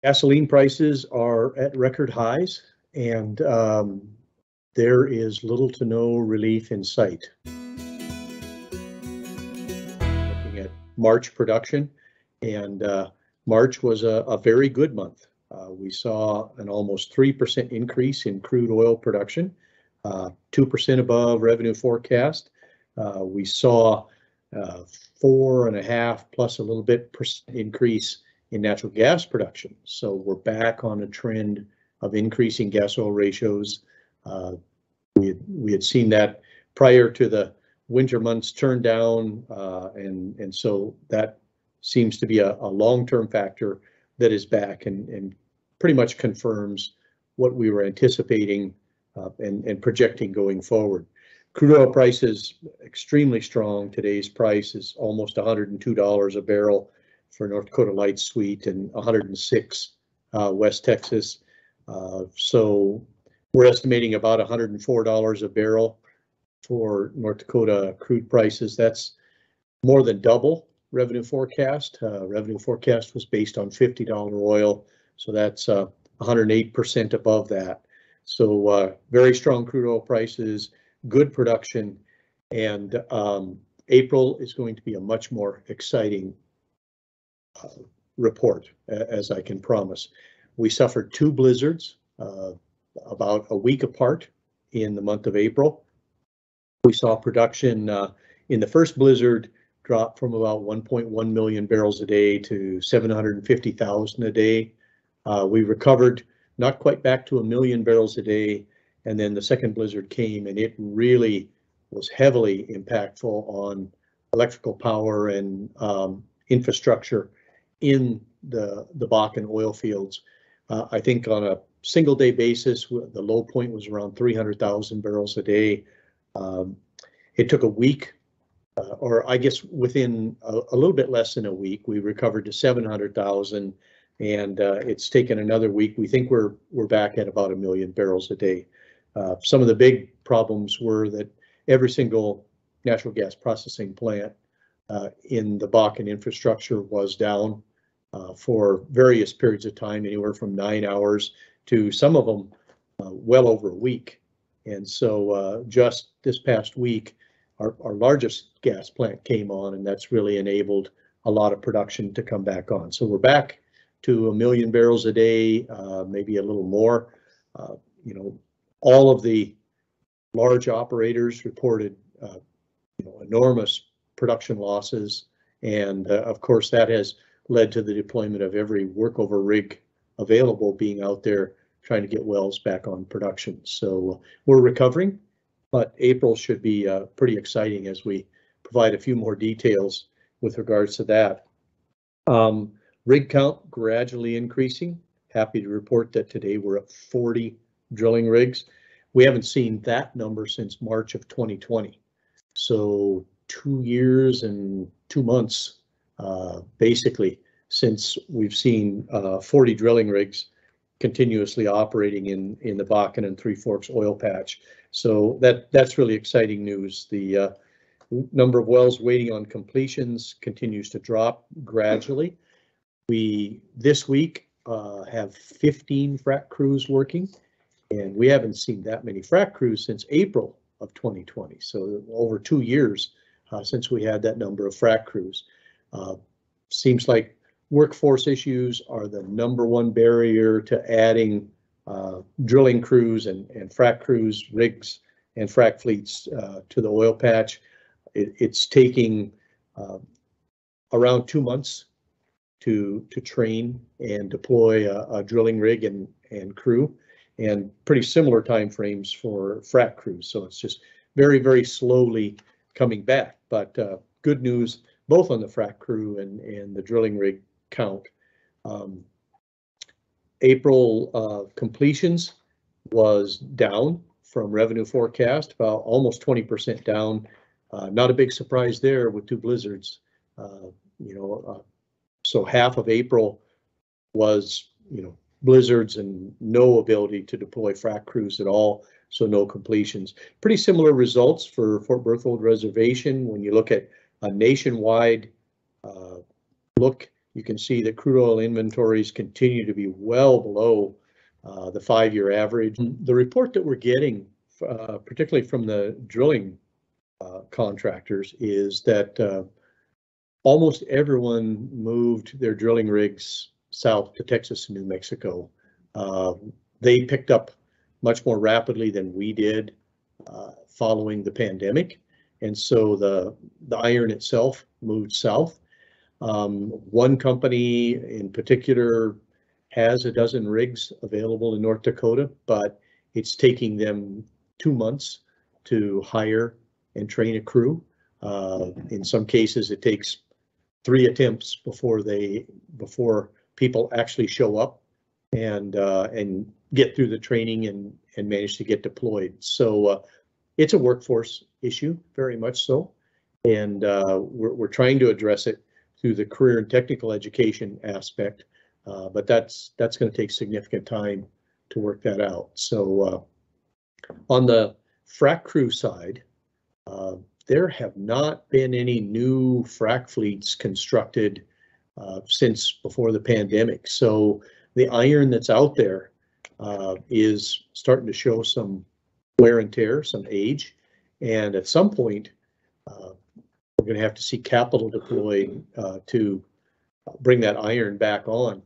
Gasoline prices are at record highs, and there is little to no relief in sight. Looking at March production, and March was a very good month. We saw an almost 3% increase in crude oil production, 2% above revenue forecast. We saw 4.5 plus a little bit percent increase in natural gas production. So we're back on a trend of increasing gas oil ratios. We had seen that prior to the winter months turn down, and so that seems to be a long-term factor that is back and pretty much confirms what we were anticipating and projecting going forward. Crude oil prices extremely strong. Today's price is almost $102 a barrel for North Dakota Light Sweet and $106 West Texas. So we're estimating about $104 a barrel for North Dakota crude prices. That's more than double revenue forecast. Revenue forecast was based on $50 oil, so that's 108% above that. So very strong crude oil prices, good production, and April is going to be a much more exciting report, as I can promise. We suffered 2 blizzards about a week apart in the month of April. We saw production in the first blizzard drop from about 1.1 million barrels a day to 750,000 a day. We recovered not quite back to 1 million barrels a day, and then the second blizzard came, and it really was heavily impactful on electrical power and infrastructure in the Bakken oil fields. I think on a single day basis, the low point was around 300,000 barrels a day. It took a week, or I guess within a little bit less than a week, we recovered to 700,000, and it's taken another week. We think we're back at about 1 million barrels a day. Some of the big problems were that every single natural gas processing plant in the Bakken infrastructure was down for various periods of time, anywhere from 9 hours to some of them well over a week. And so just this past week, our largest gas plant came on, and that's really enabled a lot of production to come back on. So we're back to 1 million barrels a day, maybe a little more. You know, all of the large operators reported enormous production losses, and of course that has led to the deployment of every workover rig available being out there trying to get wells back on production. So we're recovering, but April should be pretty exciting as we provide a few more details with regards to that. Rig count gradually increasing. Happy to report that today we're at 40 drilling rigs. We haven't seen that number since March of 2020. So 2 years and 2 months, basically, since we've seen 40 drilling rigs continuously operating in the Bakken and Three Forks oil patch. So that's really exciting news. The number of wells waiting on completions continues to drop gradually. We this week have 15 frac crews working, and we haven't seen that many frac crews since April of 2020. So over 2 years since we had that number of frac crews. Seems like workforce issues are the #1 barrier to adding drilling crews and frac crews, rigs, and frac fleets to the oil patch. It's taking around 2 months to train and deploy a drilling rig and crew, and pretty similar time frames for frac crews. So it's just very, very slowly coming back. But good news both on the frac crew and the drilling rig count. April completions was down from revenue forecast, about almost 20% down. Not a big surprise there with 2 blizzards. So half of April was, blizzards and no ability to deploy frac crews at all, so no completions. Pretty similar results for Fort Berthold Reservation. When you look at a nationwide look, you can see that crude oil inventories continue to be well below the 5-year average. The report that we're getting, particularly from the drilling contractors, is that almost everyone moved their drilling rigs south to Texas and New Mexico. They picked up much more rapidly than we did following the pandemic, and so the iron itself moved south. One company in particular has a dozen rigs available in North Dakota, but it's taking them 2 months to hire and train a crew. In some cases, it takes 3 attempts before people actually show up and get through the training and manage to get deployed. So it's a workforce issue, very much so, and we're trying to address it through the career and technical education aspect, but that's going to take significant time to work that out. So on the frac crew side, there have not been any new frac fleets constructed since before the pandemic. So the iron that's out there is starting to show some wear and tear, some age, and at some point we're going to have to see capital deployed to bring that iron back on.